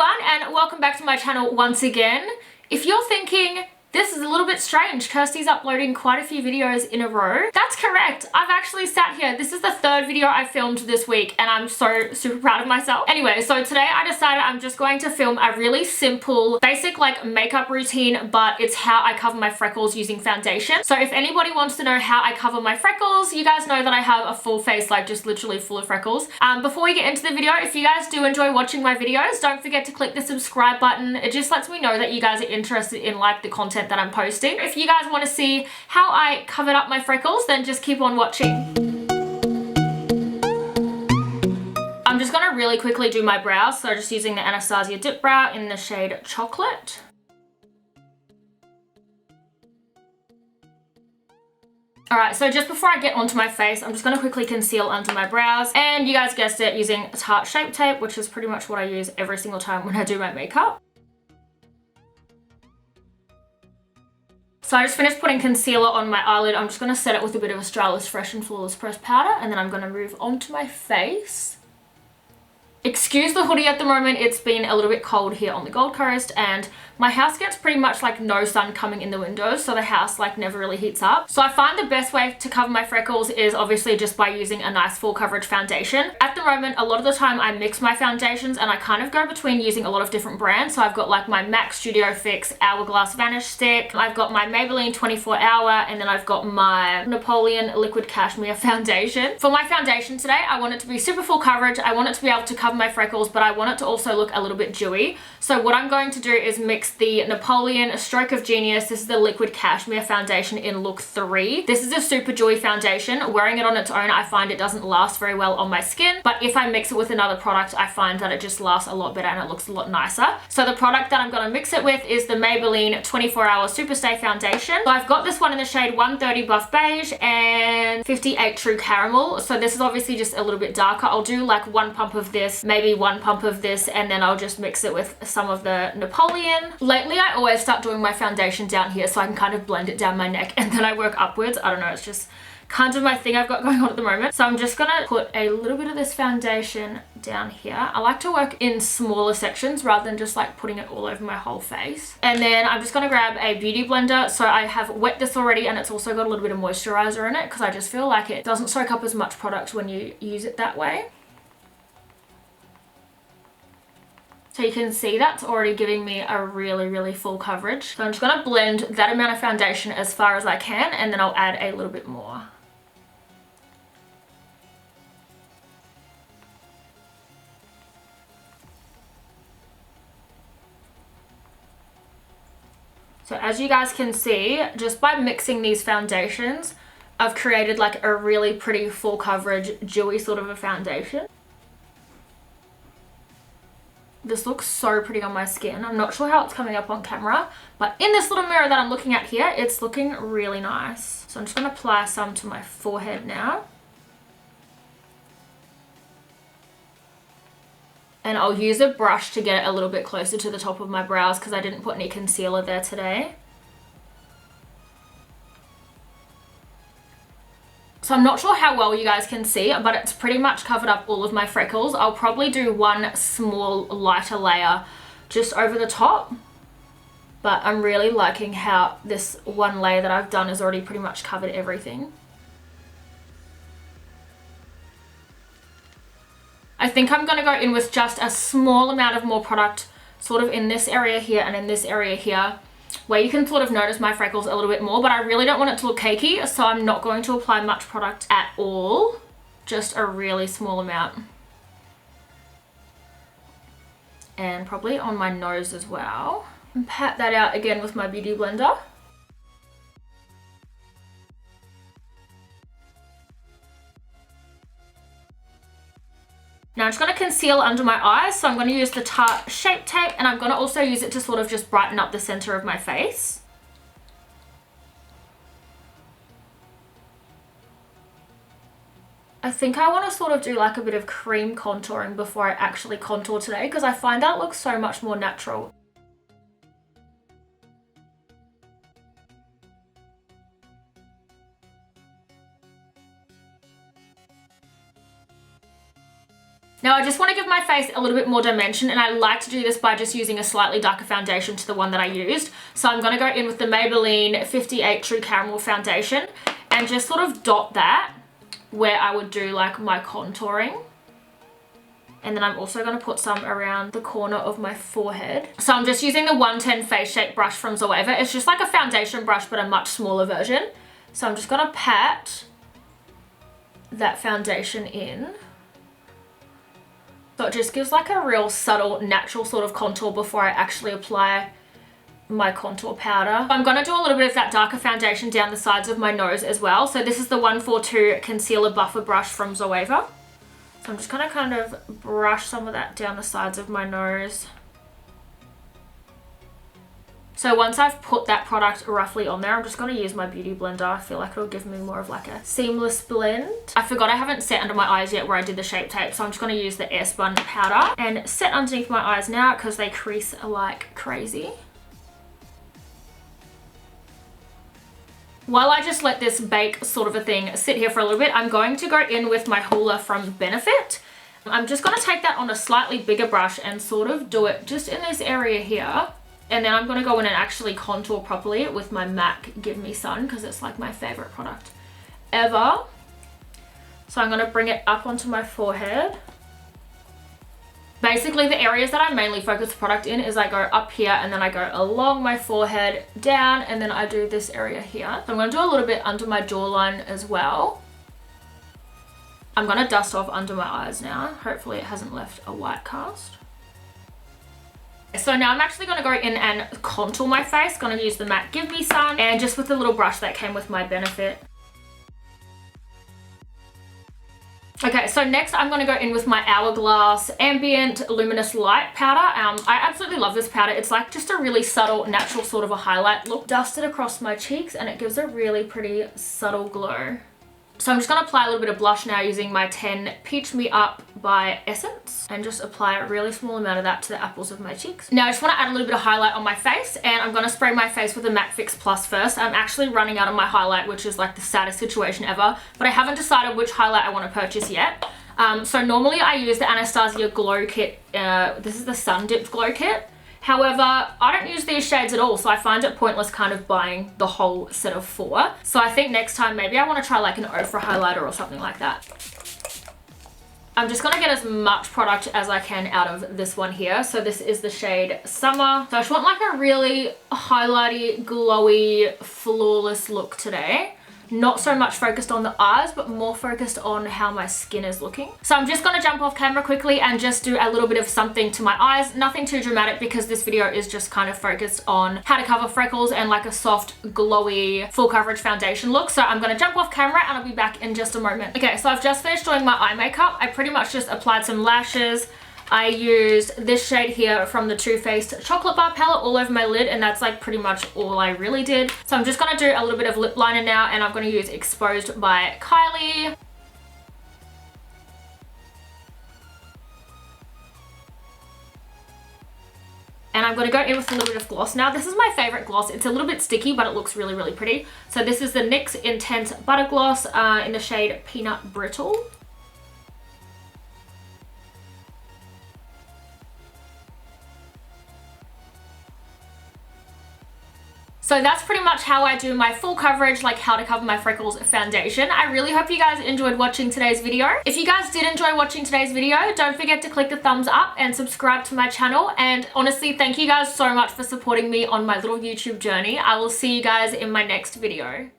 everyone, and welcome back to my channel once again. If you're thinking, this is a little bit strange, Kirsty's uploading quite a few videos in a row, that's correct. I've actually sat here. This is the third video I filmed this week and I'm so super proud of myself. Anyway, so today I decided I'm just going to film a really simple, basic like makeup routine, but it's how I cover my freckles using foundation. So if anybody wants to know how I cover my freckles, you guys know that I have a full face, like just literally full of freckles. Before we get into the video, if you guys do enjoy watching my videos, don't forget to click the subscribe button. It just lets me know that you guys are interested in like the content that I'm posting. If you guys want to see how I covered up my freckles, then just keep on watching. I'm just gonna really quickly do my brows, so just using the Anastasia dip brow in the shade Chocolate. Alright, so just before I get onto my face, I'm just going to quickly conceal under my brows. And you guys guessed it, using Tarte Shape Tape, which is pretty much what I use every single time when I do my makeup. So I just finished putting concealer on my eyelid. I'm just going to set it with a bit of Australis Fresh and Flawless Pressed Powder, and then I'm going to move on to my face. Excuse the hoodie at the moment, it's been a little bit cold here on the Gold Coast and my house gets pretty much like no sun coming in the windows, so the house like never really heats up. So I find the best way to cover my freckles is obviously just by using a nice full coverage foundation. At the moment, a lot of the time I mix my foundations and I kind of go between using a lot of different brands. So I've got like my MAC Studio Fix Hourglass Vanish Stick, I've got my Maybelline 24 Hour, and then I've got my Napoleon Liquid Cashmere Foundation. For my foundation today, I want it to be super full coverage. I want it to be able to cover my freckles, but I want it to also look a little bit dewy. So what I'm going to do is mix the Napoleon Stroke of Genius. This is the Liquid Cashmere Foundation in look 3. This is a super dewy foundation. Wearing it on its own, I find it doesn't last very well on my skin, but if I mix it with another product, I find that it just lasts a lot better and it looks a lot nicer. So the product that I'm going to mix it with is the Maybelline 24 Hour Superstay Foundation. So I've got this one in the shade 130 Buff Beige and 58 True Caramel. So this is obviously just a little bit darker. I'll do like 1 pump of this, maybe 1 pump of this, and then I'll just mix it with some of the Napoleon. Lately, I always start doing my foundation down here so I can kind of blend it down my neck and then I work upwards. I don't know, it's just kind of my thing I've got going on at the moment. So I'm just gonna put a little bit of this foundation down here. I like to work in smaller sections rather than just like putting it all over my whole face. And then I'm just gonna grab a beauty blender. So I have wet this already and it's also got a little bit of moisturizer in it because I just feel like it doesn't soak up as much product when you use it that way. So you can see that's already giving me a really full coverage. So I'm just going to blend that amount of foundation as far as I can, and then I'll add a little bit more. So as you guys can see, just by mixing these foundations, I've created like a really pretty full coverage, dewy sort of a foundation. This looks so pretty on my skin. I'm not sure how it's coming up on camera, but in this little mirror that I'm looking at here, it's looking really nice. So I'm just going to apply some to my forehead now. And I'll use a brush to get it a little bit closer to the top of my brows because I didn't put any concealer there today. So I'm not sure how well you guys can see, but it's pretty much covered up all of my freckles. I'll probably do one small lighter layer just over the top, but I'm really liking how this one layer that I've done has already pretty much covered everything. I think I'm going to go in with just a small amount of more product sort of in this area here and in this area here, where you can sort of notice my freckles a little bit more, but I really don't want it to look cakey, so I'm not going to apply much product at all, just a really small amount. And probably on my nose as well. And pat that out again with my beauty blender. Now I'm just going to conceal under my eyes, so I'm going to use the Tarte Shape Tape, and I'm going to also use it to sort of just brighten up the center of my face. I think I want to sort of do like a bit of cream contouring before I actually contour today because I find that looks so much more natural. Now I just want to give my face a little bit more dimension, and I like to do this by just using a slightly darker foundation to the one that I used. So I'm going to go in with the Maybelline 58 True Caramel Foundation and just sort of dot that where I would do like my contouring. And then I'm also going to put some around the corner of my forehead. So I'm just using the 110 Face Shape brush from Zoeva. It's just like a foundation brush, but a much smaller version. So I'm just going to pat that foundation in. So it just gives like a real subtle, natural sort of contour before I actually apply my contour powder. I'm going to do a little bit of that darker foundation down the sides of my nose as well. So this is the 142 Concealer Buffer Brush from Zoeva. So I'm just going to kind of brush some of that down the sides of my nose. So once I've put that product roughly on there, I'm just going to use my beauty blender. I feel like it'll give me more of like a seamless blend. I forgot I haven't set under my eyes yet where I did the Shape Tape, so I'm just going to use the Airspun powder and set underneath my eyes now because they crease like crazy. While I just let this bake sort of a thing sit here for a little bit, I'm going to go in with my Hoola from Benefit. I'm just going to take that on a slightly bigger brush and sort of do it just in this area here. And then I'm going to go in and actually contour properly with my MAC Give Me Sun because it's like my favorite product ever. So I'm going to bring it up onto my forehead. Basically, the areas that I mainly focus the product in is I go up here and then I go along my forehead, down, and then I do this area here. So I'm going to do a little bit under my jawline as well. I'm going to dust off under my eyes now. Hopefully it hasn't left a white cast. So now I'm actually going to go in and contour my face. Going to use the MAC Give Me Sun and just with the little brush that came with my Benefit. Okay, so next I'm going to go in with my Hourglass Ambient Luminous Light powder. I absolutely love this powder. It's like just a really subtle, natural sort of a highlight look. Dust it across my cheeks and it gives a really pretty subtle glow. So I'm just going to apply a little bit of blush now using my 10 Peach Me Up by Essence and just apply a really small amount of that to the apples of my cheeks. Now I just want to add a little bit of highlight on my face and I'm going to spray my face with a Matte Fix Plus first. I'm actually running out of my highlight, which is like the saddest situation ever, but I haven't decided which highlight I want to purchase yet. So normally I use the Anastasia Glow Kit. This is the Sun Dipped Glow Kit. However, I don't use these shades at all, so I find it pointless kind of buying the whole set of 4. So I think next time maybe I want to try like an Ofra highlighter or something like that. I'm just going to get as much product as I can out of this one here. So this is the shade Summer. So I just want like a really highlighty, glowy, flawless look today. Not so much focused on the eyes, but more focused on how my skin is looking. So I'm just going to jump off camera quickly and just do a little bit of something to my eyes. Nothing too dramatic because this video is just kind of focused on how to cover freckles and like a soft, glowy, full coverage foundation look. So I'm going to jump off camera and I'll be back in just a moment. Okay, so I've just finished doing my eye makeup. I pretty much just applied some lashes. I used this shade here from the Too Faced Chocolate Bar palette all over my lid, and that's like pretty much all I really did. So I'm just going to do a little bit of lip liner now, and I'm going to use Exposed by Kylie. And I'm going to go in with a little bit of gloss now. This is my favorite gloss. It's a little bit sticky, but it looks really, really pretty. So this is the NYX Intense Buttergloss in the shade Peanut Brittle. So that's pretty much how I do my full coverage, like how to cover my freckles foundation. I really hope you guys enjoyed watching today's video. If you guys did enjoy watching today's video, don't forget to click the thumbs up and subscribe to my channel. And honestly, thank you guys so much for supporting me on my little YouTube journey. I will see you guys in my next video.